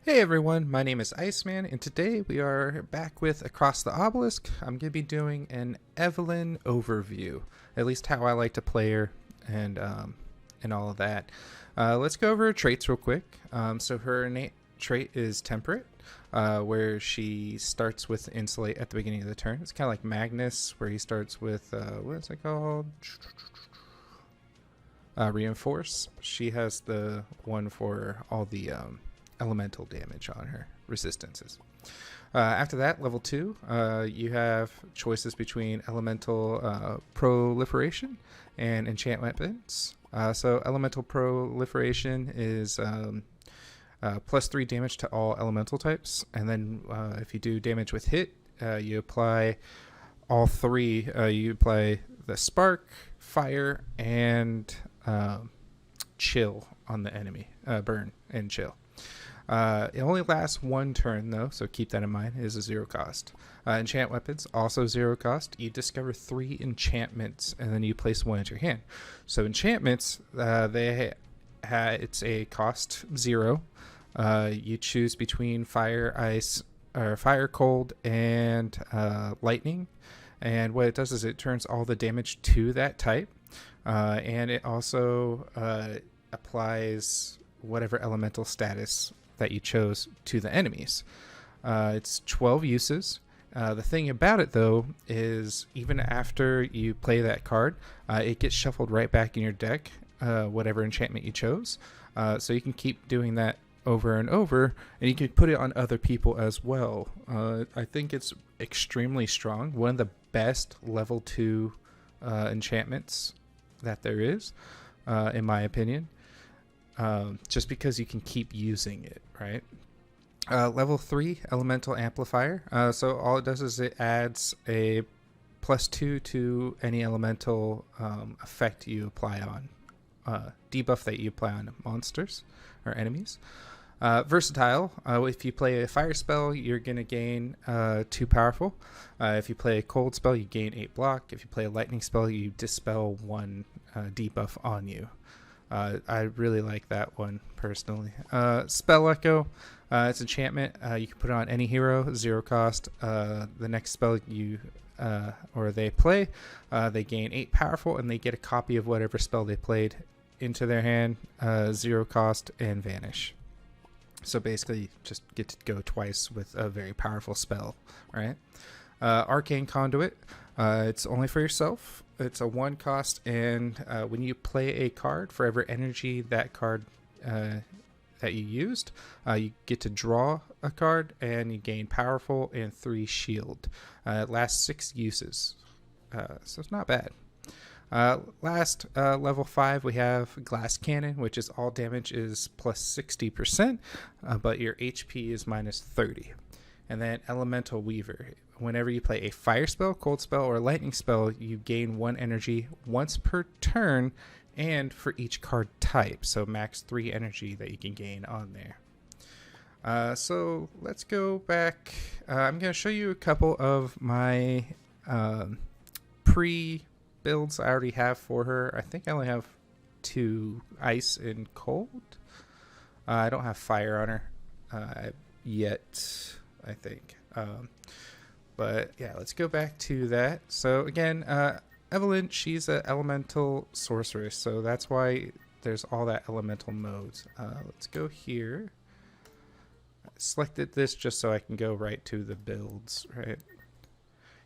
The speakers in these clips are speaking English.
Hey everyone, my name is ICEMAN, and today we are back with Across the Obelisk. I'm going to be doing an Evelyn overview, at least how I like to play her, and all of that. Let's go over her traits real quick. So her innate trait is Temperate, where she starts with Insulate at the beginning of the turn. It's kind of like Magnus, where he starts with, what is it called? Reinforce. She has the one for all the elemental damage on her resistances. After that, level 2, you have choices between elemental proliferation and enchant weapons. So elemental proliferation is plus 3 damage to all elemental types, and then if you do damage with hit, you apply all 3. You apply the spark, fire, and chill on the enemy. Burn and chill. It only lasts 1 turn though, so keep that in mind. It is a 0 cost. Enchant weapons, also 0 cost. You discover 3 enchantments, and then you place 1 into your hand. So enchantments, it's a cost 0. You choose between fire, ice, or fire, cold, and lightning. And what it does is it turns all the damage to that type, and it also applies whatever elemental status that you chose to the enemies. It's 12 uses. The thing about it though is even after you play that card, it gets shuffled right back in your deck, whatever enchantment you chose. So you can keep doing that over and over, and you can put it on other people as well. I think it's extremely strong. One of the best level 2 enchantments that there is, in my opinion. Just because you can keep using it, right? Level 3, Elemental Amplifier. So all it does is it adds a +2 to any elemental effect you apply on, debuff that you apply on monsters or enemies. Versatile. If you play a fire spell, you're going to gain 2 powerful. If you play a cold spell, you gain 8 block. If you play a lightning spell, you dispel 1 debuff on you. I really like that one personally. Spell Echo, it's enchantment. You can put it on any hero, 0 cost. The next spell you or they play, they gain 8 powerful, and they get a copy of whatever spell they played into their hand, 0 cost, and vanish. So basically, you just get to go twice with a very powerful spell, right? Arcane Conduit. It's only for yourself. It's a 1 cost, and when you play a card, for every energy that card that you used, you get to draw a card, and you gain powerful and 3 shield. It lasts 6 uses, so it's not bad. Last, level 5, we have Glass Cannon, which is all damage is plus 60%, but your HP is minus 30. And then Elemental Weaver. Whenever you play a fire spell, cold spell, or lightning spell, you gain 1 energy once per turn and for each card type. So max 3 energy that you can gain on there. So let's go back. I'm going to show you a couple of my pre-builds I already have for her. I think I only have 2, ice and cold. I don't have fire on her yet, I think. But yeah, let's go back to that. So again, Evelyn, she's an elemental sorceress, so that's why there's all that elemental modes. Let's go here. I selected this just so I can go right to the builds, right?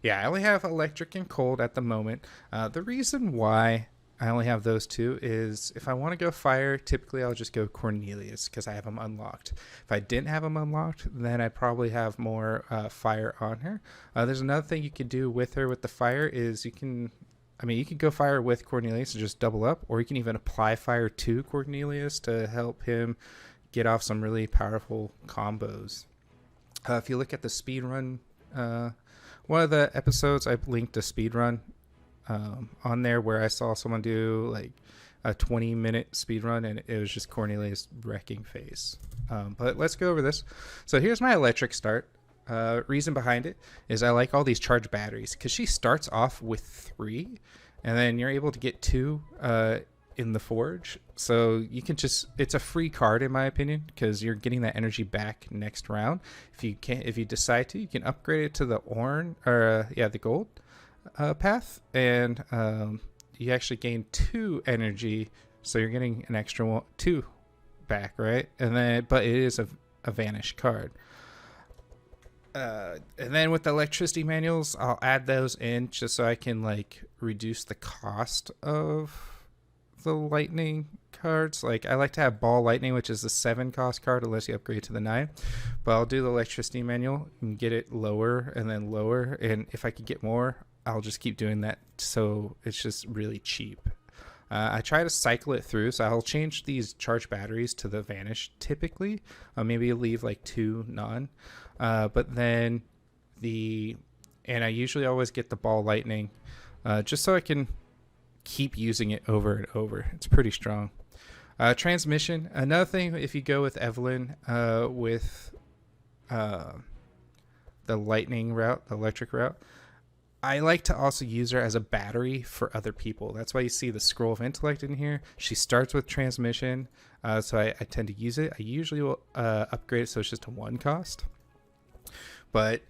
Yeah, I only have electric and cold at the moment. The reason why I only have those 2 is if I want to go fire, typically I'll just go Cornelius because I have them unlocked. If I didn't have them unlocked, then I'd probably have more fire on her. There's another thing you can do with her with the fire is you can go fire with Cornelius and just double up, or you can even apply fire to Cornelius to help him get off some really powerful combos. If you look at the speedrun, one of the episodes I've linked a speedrun on there where I saw someone do like a 20-minute speed run, and it was just Cornelius wrecking face. But let's go over this. So here's my electric start. Reason behind it is I like all these charged batteries because she starts off with 3, and then you're able to get 2 in the forge. So you can just, it's a free card in my opinion, because you're getting that energy back next round. If you decide to, you can upgrade it to the the gold path, and you actually gain 2 energy, so you're getting an extra 2 back, right? And then, but it is a vanish card. And then with the electricity manuals, I'll add those in just so I can like reduce the cost of the lightning cards. Like I like to have ball lightning, which is the 7 cost card unless you upgrade to the 9. But I'll do the electricity manual and get it lower and then lower. And if I could get more, I'll just keep doing that. So it's just really cheap. I try to cycle it through, so I'll change these charged batteries to the vanish typically. Maybe leave like 2 none. But then and I usually always get the ball lightning just so I can keep using it over and over. It's pretty strong. Transmission, another thing, if you go with Evelyn with the lightning route, the electric route, I like to also use her as a battery for other people. That's why you see the scroll of intellect in here. She starts with transmission, so I tend to use it. I usually will upgrade it so it's just a 1 cost. But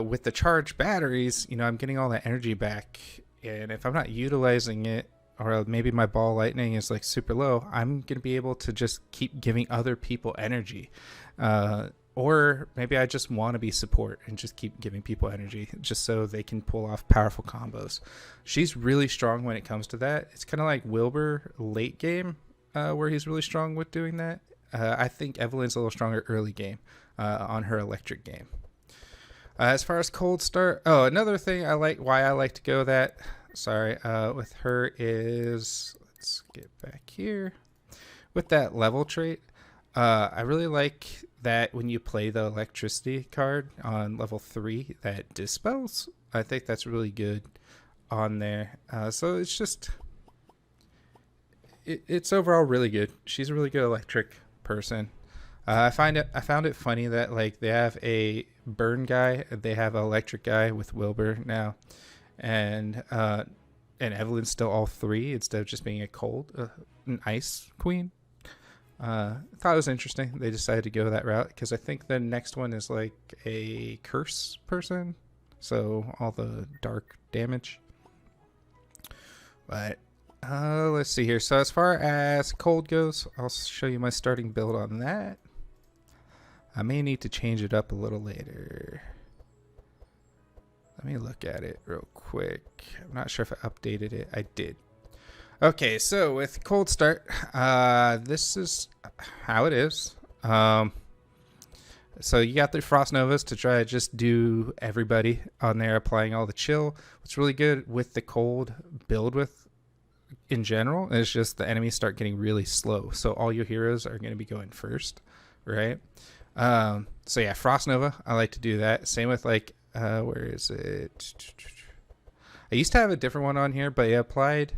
with the charged batteries, I'm getting all that energy back. And if I'm not utilizing it, or maybe my ball lightning is like super low, I'm going to be able to just keep giving other people energy. Or maybe I just want to be support and just keep giving people energy just so they can pull off powerful combos. She's really strong when it comes to that. It's kind of like Wilbur late game where he's really strong with doing that. I think Evelyn's a little stronger early game on her electric game. As far as cold start, another thing why I like to go that, with her is, let's get back here. With that level trait, I really like that when you play the electricity card on level 3 that dispels. I think that's really good on there. So it's just, it's overall really good. She's a really good electric person. I found it funny that like they have a burn guy, they have an electric guy with Wilbur now, and Evelyn's still all 3 instead of just being an ice queen. I thought it was interesting. They decided to go that route because I think the next one is like a curse person, so all the dark damage. But let's see here. So as far as cold goes, I'll show you my starting build on that. I may need to change it up a little later. Let me look at it real quick. I'm not sure if I updated it. I did. Okay, so with cold start, this is how it is. So you got the Frost Novas to try to just do everybody on there, applying all the chill. What's really good with the cold build in general is just the enemies start getting really slow. So all your heroes are going to be going first, right? So yeah, Frost Nova, I like to do that. Same with like, where is it? I used to have a different one on here, but I applied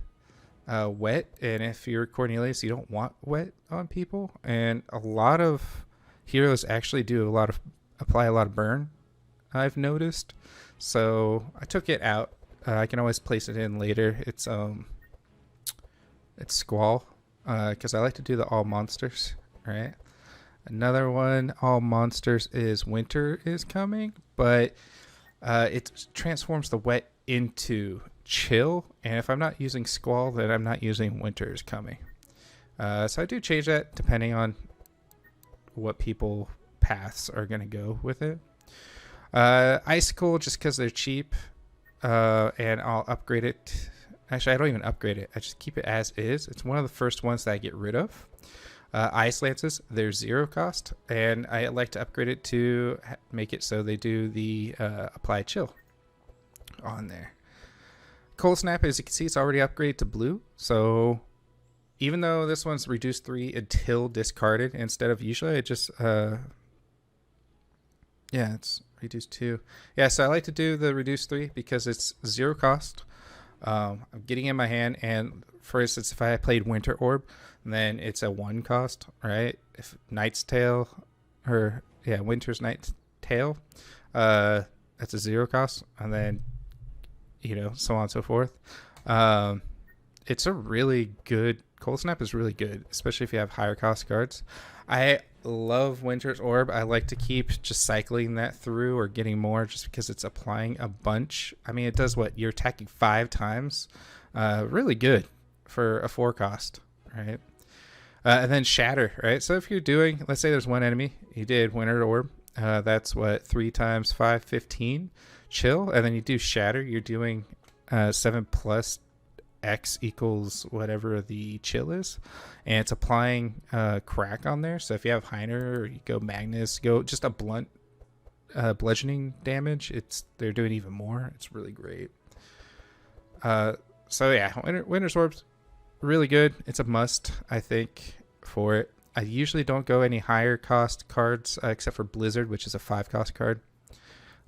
wet, and if you're Cornelius, you don't want wet on people, and a lot of heroes actually apply a lot of burn, I've noticed. So I took it out. I can always place it in later. It's Squall, because I like to do the all monsters, right? Another one, all monsters, is Winter is Coming, but it transforms the wet into chill, and if I'm not using Squall, then I'm not using Winter is Coming. So I do change that depending on what people paths are going to go with it. Icicle, just because they're cheap, and I'll upgrade it. Actually, I don't even upgrade it. I just keep it as is. It's one of the first ones that I get rid of. Ice Lances, they're 0 cost, and I like to upgrade it to make it so they do the apply chill on there. Cold Snap, as you can see, it's already upgraded to blue, so even though this one's reduced 3 until discarded, instead of usually I just it's reduced 2. Yeah, so I like to do the reduced 3 because it's 0 cost. I'm getting in my hand, and for instance, if I played Winter Orb, then it's a 1 cost, right? If Night's Tale, Winter's Night's Tale, that's a 0 cost, and then so on and so forth. it's a really good Cold Snap is really good, especially if you have higher cost cards. I love Winter's Orb. I like to keep just cycling that through or getting more just because it's applying a bunch. I mean, it does what? You're attacking 5 times. Really good for a 4 cost, right? And then Shatter, right? So if you're doing, let's say there's one enemy, you did Winter's Orb. That's what, 3 times 5, 15. Chill. And then you do Shatter. You're doing 7 plus X equals whatever the chill is, and it's applying crack on there. So if you have Heiner or you go Magnus, go just a blunt bludgeoning damage, they're doing even more. It's really great. So yeah, Winter's Orb's really good. It's a must, I think, for it. I usually don't go any higher cost cards except for Blizzard, which is a 5 cost card.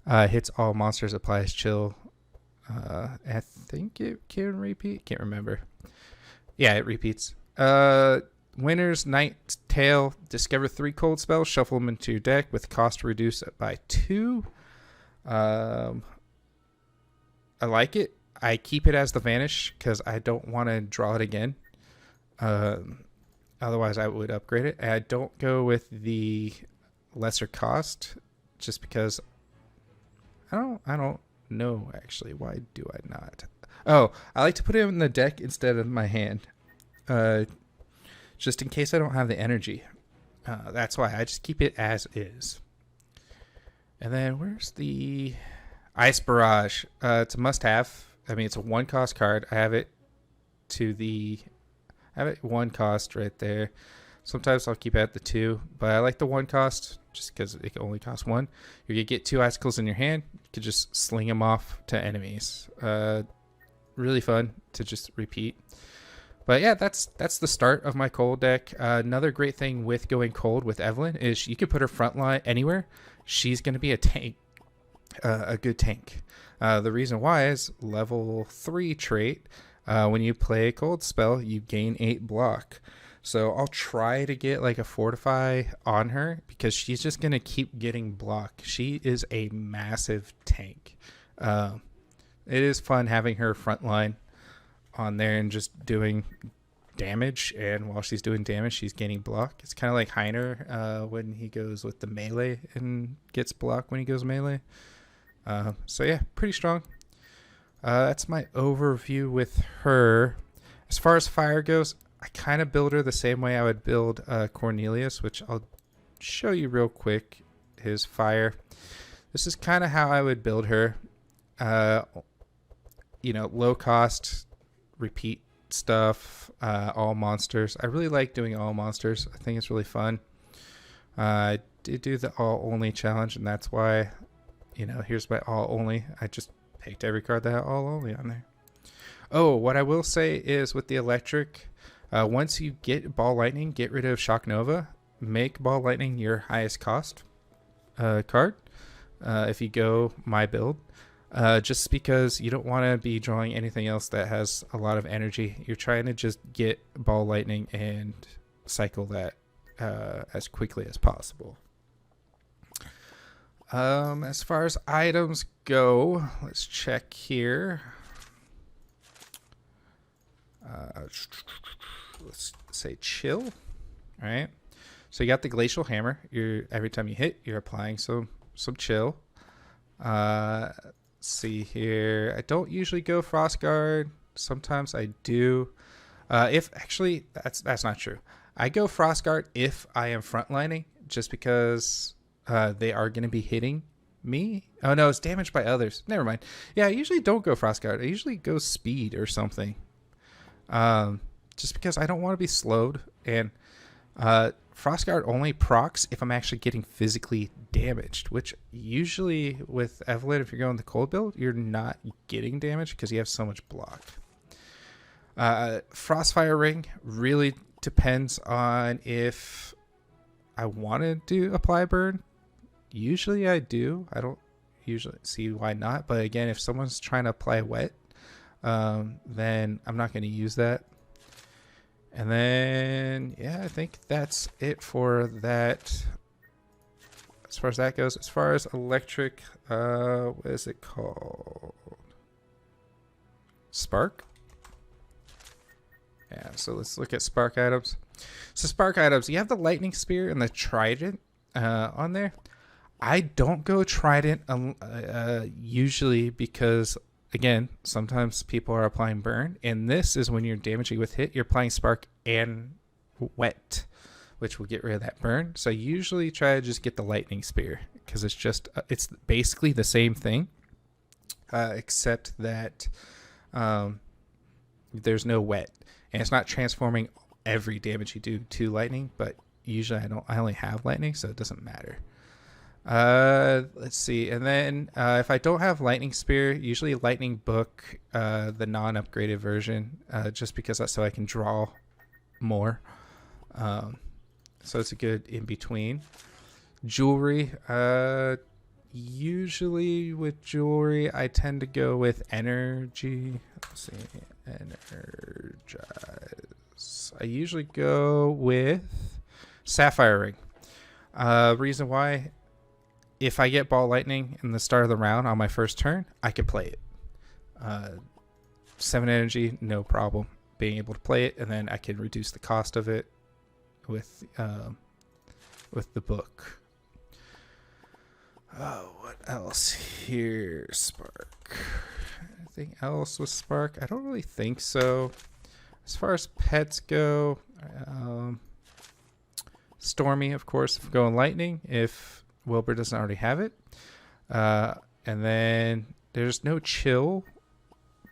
Hits all monsters, applies chill. I think it can repeat. Can't remember. Yeah, it repeats. Winter's Night Tail. Discover 3 cold spells. Shuffle them into your deck with cost reduced by 2. I like it. I keep it as the Vanish because I don't want to draw it again. Otherwise, I would upgrade it. I don't go with the lesser cost just because I don't know, actually. Why do I not? Oh, I like to put it in the deck instead of my hand. Just in case I don't have the energy. That's why I just keep it as is. And then where's the Ice Barrage? It's a must-have. I mean, it's a 1 cost card. I have it 1 cost right there. Sometimes I'll keep it at the 2, but I like the 1 cost just because it can only cost 1. You get 2 icicles in your hand. You could just sling them off to enemies. Really fun to just repeat. But yeah, that's the start of my cold deck. Another great thing with going cold with Evelyn is you could put her front line anywhere. She's going to be a tank, a good tank. The reason why is level 3 trait. When you play a cold spell, you gain 8 block. So I'll try to get like a Fortify on her because she's just going to keep getting block. She is a massive tank. It is fun having her front line on there and just doing damage. And while she's doing damage, she's gaining block. It's kind of like Heiner when he goes with the melee and gets block when he goes melee. So yeah, pretty strong. That's my overview with her. As far as fire goes, I kind of build her the same way I would build Cornelius, which I'll show you real quick. His fire. This is kind of how I would build her. Low cost, repeat stuff, all monsters. I really like doing all monsters. I think it's really fun. I did do the all only challenge, and that's why, here's my all only. I just picked every card that had all only on there. Oh, what I will say is with the electric, once you get Ball Lightning, get rid of Shock Nova. Make Ball Lightning your highest cost card if you go my build. Just because you don't want to be drawing anything else that has a lot of energy. You're trying to just get Ball Lightning and cycle that as quickly as possible. As far as items go, let's check here. Let's say chill. All right. So you got the Glacial Hammer. Every time you hit, you're applying some chill. Let's see here. I don't usually go Frost Guard. Sometimes I do. That's not true. I go Frost Guard if I am frontlining, just because they are going to be hitting me. Oh no, it's damaged by others. Never mind. Yeah, I usually don't go Frost Guard. I usually go Speed or something. Just because I don't want to be slowed, and Frost Guard only procs if I'm actually getting physically damaged, which usually with Evelyn, if you're going the cold build, you're not getting damaged because you have so much block. Frostfire Ring really depends on if I wanted to apply burn. Usually I do. I don't usually see why not, but again, if someone's trying to apply wet, then I'm not going to use that. And then, yeah, I think that's it for that. As far as that goes, as far as electric, what is it called? Spark? Yeah, so let's look at spark items. So spark items, you have the lightning spear and the trident on there. I don't go trident usually because, again, sometimes people are applying burn, and this is when you're damaging with hit, you're applying spark and wet, which will get rid of that burn. So I usually try to just get the lightning spear because it's just it's basically the same thing, except that there's no wet, and it's not transforming every damage you do to lightning. But usually I only have lightning, so it doesn't matter. Let's see, and then if I don't have lightning spear, usually lightning book, the non-upgraded version, just because that's so I can draw more. So it's a good in between. Jewelry, usually with jewelry I tend to go with energy. Let's see, energize. I usually go with sapphire ring. Reason why, if I get ball lightning in the start of the round on my first turn, I can play it. 7 energy, no problem being able to play it, and then I can reduce the cost of it with the book. Oh, what else here? Spark. Anything else with spark? I don't really think so. As far as pets go, Stormy, of course, if we're going lightning, if Wilbur doesn't already have it. And then there's no chill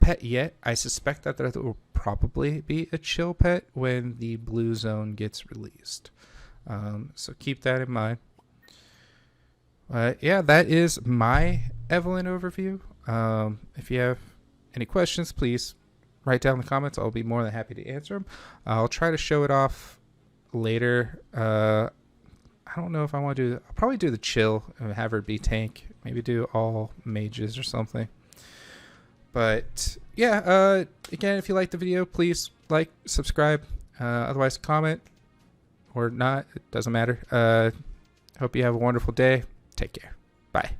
pet yet. I suspect that there will probably be a chill pet when the blue zone gets released. So keep that in mind. Yeah, that is my Evelyn overview. If you have any questions, please write down in the comments. I'll be more than happy to answer them. I'll try to show it off later. I don't know if I want to do. I'll probably do the chill and have her be tank. Maybe do all mages or something. But yeah, again, if you like the video, please like, subscribe. Otherwise, comment or not. It doesn't matter. Hope you have a wonderful day. Take care. Bye.